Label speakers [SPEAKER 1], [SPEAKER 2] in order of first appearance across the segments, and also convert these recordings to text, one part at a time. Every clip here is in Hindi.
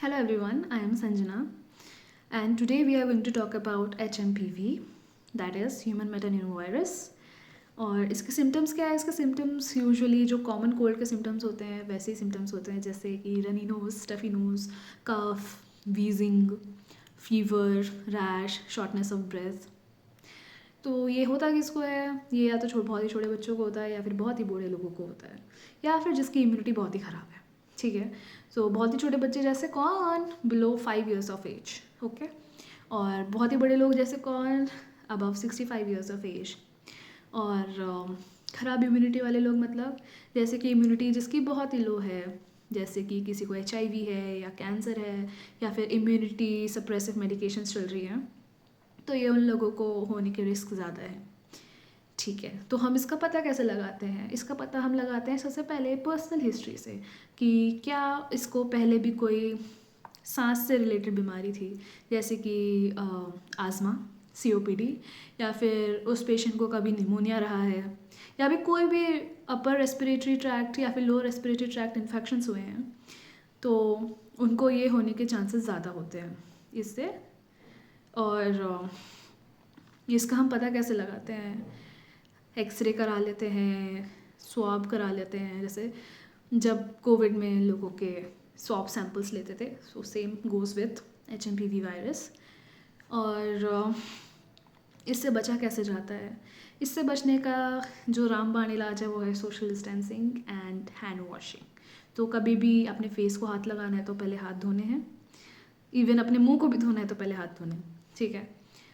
[SPEAKER 1] Hello everyone, I am Sanjana and today we are going to talk about HMPV, that is Human Metapneumovirus. और इसके सिम्टम्स क्या है? इसके सिम्टम्स यूजुअली जो कॉमन कोल्ड के सिम्टम्स होते हैं वैसे ही सिम्टम्स होते हैं, जैसे कि runny nose, stuffy nose, cough, wheezing, fever, rash, shortness of breath. तो ये होता किसको है? ये या तो बहुत ही छोटे बच्चों को होता है या फिर बहुत ही बूढ़े लोगों को होता है या फिर जिसकी इम्यूनिटी बहुत ही ख़राब है। ठीक है, तो बहुत ही छोटे बच्चे जैसे कौन? Below 5 years of age. Okay, और बहुत ही बड़े लोग जैसे कौन? Above 65 years of age. और ख़राब इम्यूनिटी वाले लोग मतलब जैसे कि इम्यूनिटी जिसकी बहुत ही लो है, जैसे कि किसी को HIV है या कैंसर है या फिर इम्यूनिटी सप्रेसिव मेडिकेशंस चल रही हैं, तो ये उन लोगों को होने के रिस्क ज़्यादा है। ठीक है, तो हम इसका पता कैसे लगाते हैं? इसका पता हम लगाते हैं सबसे पहले पर्सनल हिस्ट्री से, कि क्या इसको पहले भी कोई सांस से रिलेटेड बीमारी थी, जैसे कि आज़मा, COPD, या फिर उस पेशेंट को कभी निमोनिया रहा है या फिर कोई भी अपर रेस्पिरेटरी ट्रैक्ट या फिर लोअर रेस्पिरेटरी ट्रैक्ट इन्फेक्शंस हुए हैं, तो उनको ये होने के चांसेस ज़्यादा होते हैं इससे। और इसका हम पता कैसे लगाते हैं? एक्सरे करा लेते हैं, स्वाब करा लेते हैं। जैसे जब कोविड में लोगों के स्वाब सैंपल्स लेते थे, so same goes with HMPV virus. और इससे बचा कैसे जाता है? इससे बचने का जो रामबाण इलाज है वो है social distancing and hand washing. तो कभी भी अपने फेस को हाथ लगाना है तो पहले हाथ धोने हैं, इवन अपने मुंह को भी धोना है तो पहले हाथ धोने हैं। ठीक है,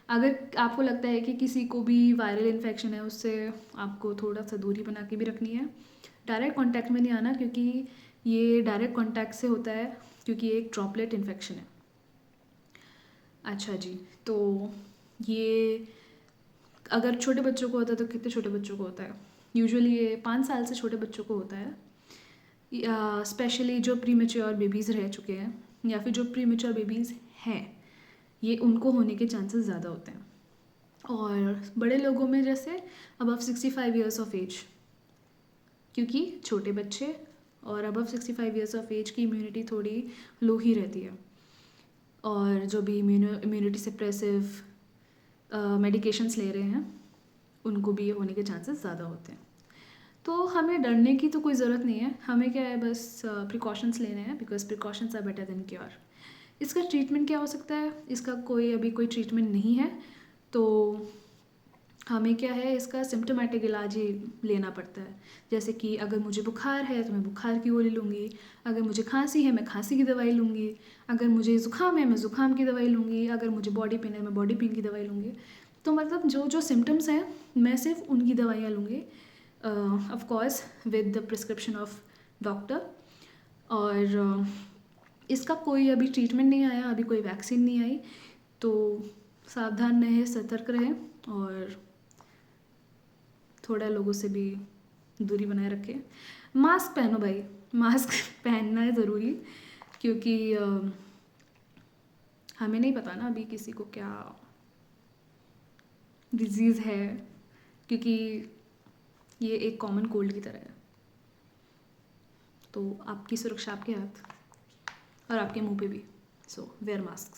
[SPEAKER 1] अगर आपको लगता है कि किसी को भी वायरल इन्फेक्शन है, उससे आपको थोड़ा सा दूरी बना के भी रखनी है। डायरेक्ट कांटेक्ट में नहीं आना, क्योंकि ये डायरेक्ट कांटेक्ट से होता है, क्योंकि ये एक ड्रॉपलेट इन्फेक्शन है। अच्छा जी, तो ये अगर छोटे बच्चों को होता है तो कितने छोटे बच्चों को होता है? यूजुअली ये 5 साल से छोटे बच्चों को होता है, स्पेशली जो प्रीमेच्योर बेबीज़ रह चुके हैं या फिर जो प्रीमेच्योर बेबीज़ हैं, ये उनको होने के चांसेस ज़्यादा होते हैं। और बड़े लोगों में जैसे अबव 65 years ऑफ एज, क्योंकि छोटे बच्चे और अबव 65 years ऑफ एज की इम्यूनिटी थोड़ी लो ही रहती है, और जो भी इम्यूनिटी सप्रेसिव मेडिकेशंस ले रहे हैं उनको भी ये होने के चांसेस ज़्यादा होते हैं। तो हमें डरने की तो कोई ज़रूरत नहीं है, हमें क्या है, बस प्रिकॉशंस लेने हैं, because precautions are better than cure. इसका ट्रीटमेंट क्या हो सकता है? इसका अभी कोई ट्रीटमेंट नहीं है, तो हमें क्या है, इसका सिम्टोमेटिक इलाज ही लेना पड़ता है। जैसे कि अगर मुझे बुखार है तो मैं बुखार की गोली लूँगी, अगर मुझे खांसी है मैं खांसी की दवाई लूँगी, अगर मुझे ज़ुकाम है मैं ज़ुकाम की दवाई लूँगी, अगर मुझे बॉडी पेन है मैं बॉडी पेन की दवाई लूँगी। तो मतलब जो जो सिम्टम्स हैं मैं सिर्फ उनकी दवाइयाँ लूँगी, of course with the prescription of doctor. और इसका कोई अभी ट्रीटमेंट नहीं आया, अभी कोई वैक्सीन नहीं आई, तो सावधान रहें, सतर्क रहें और थोड़ा लोगों से भी दूरी बनाए रखें। मास्क पहनो भाई, मास्क पहनना है ज़रूरी, क्योंकि हमें नहीं पता ना अभी किसी को क्या डिजीज़ है, क्योंकि ये एक कॉमन कोल्ड की तरह है। तो आपकी सुरक्षा आपके हाथ और आपके मुंह पे भी, सो वेयर मास्क।